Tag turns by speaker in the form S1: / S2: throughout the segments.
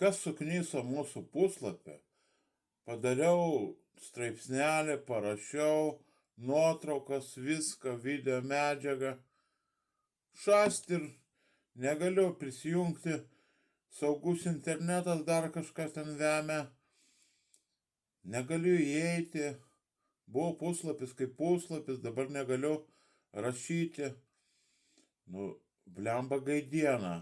S1: kas suknyso mūsų puslapį, padariau straipsnelį, parašiau nuotraukas, viską, video medžiagą. Šast ir negaliu prisijungti, saugus internetas dar kažkas ten vemia. Negaliu įeiti, buvo puslapis kaip puslapis, dabar negaliu rašyti. Blemba gaidiena.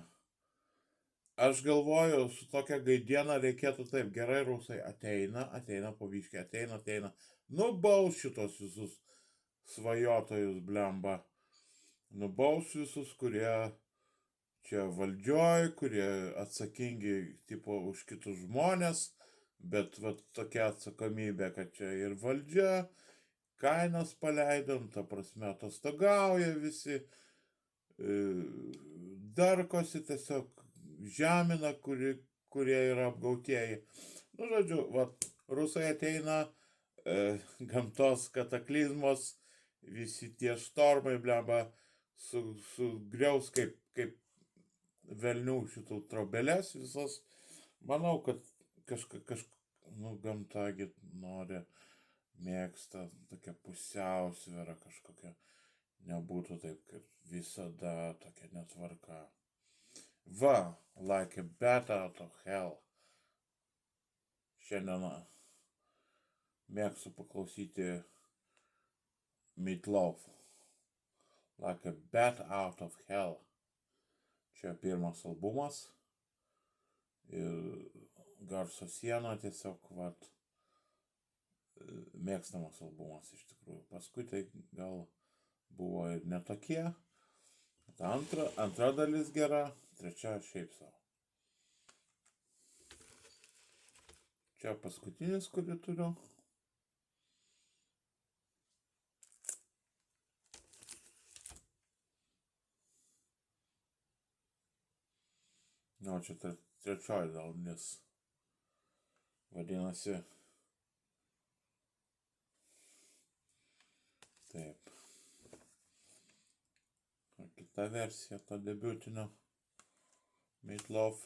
S1: Aš galvoju, su tokia gaidiena reikėtų taip, gerai rusai, ateina pavyškiai, ateina. Nubaus šitos visus svajotojus, blemba. Nubaus visus, kurie čia valdžioj, kurie atsakingi tipo už kitus žmonės, bet tokia atsakomybė, kad čia ir valdžia, kainas paleidom, ta prasme atostogauja visi, darkosi tiesiog, žemina, kurie yra apgautieji. Žodžiu, rusai ateina, gamtos kataklizmos, visi tie štormai, blemba, sugriaus kaip velnių šitų trobeles visas. Manau, kad gamtagi nori, mėgsta tokia pusiausvėra kažkokia, nebūtų taip, kaip visada tokia netvarka. Like a bat out of hell. Šiandien mėgstu paklausyti Meat Loaf. Like a bat out of hell. Čia pirmas albumas. Ir garso siena tiesiog, mėgstamas albumas iš tikrųjų. Paskui tai gal buvo ir netokie. Antra dalis gera, trečia šiaip savo. Čia paskutinis, kurį turiu. Čia trečioji dalis. Vadinasi. Taip. Kita versija to debiutinio Meat Loaf.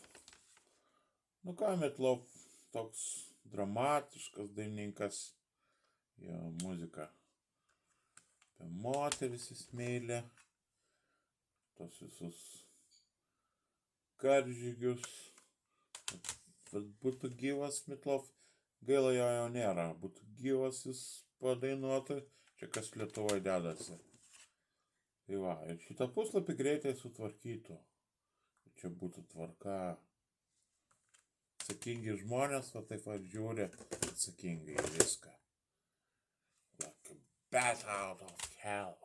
S1: Meat Loaf toks dramatiškas dainininkas. Jo muzika apie moteris įsmeilę. Tos visus karžygius. Būtų gyvas Meat Loaf. Gaila jo jau nėra. Būtų gyvas jis padainuotų. Čia kas Lietuvoje dedasi. Tai ir šitą puslapį greitai sutvarkytų. Čia būtų tvarka. Atsakingi žmonės, taip žiūri atsakingai viską. Like a bat out of hell.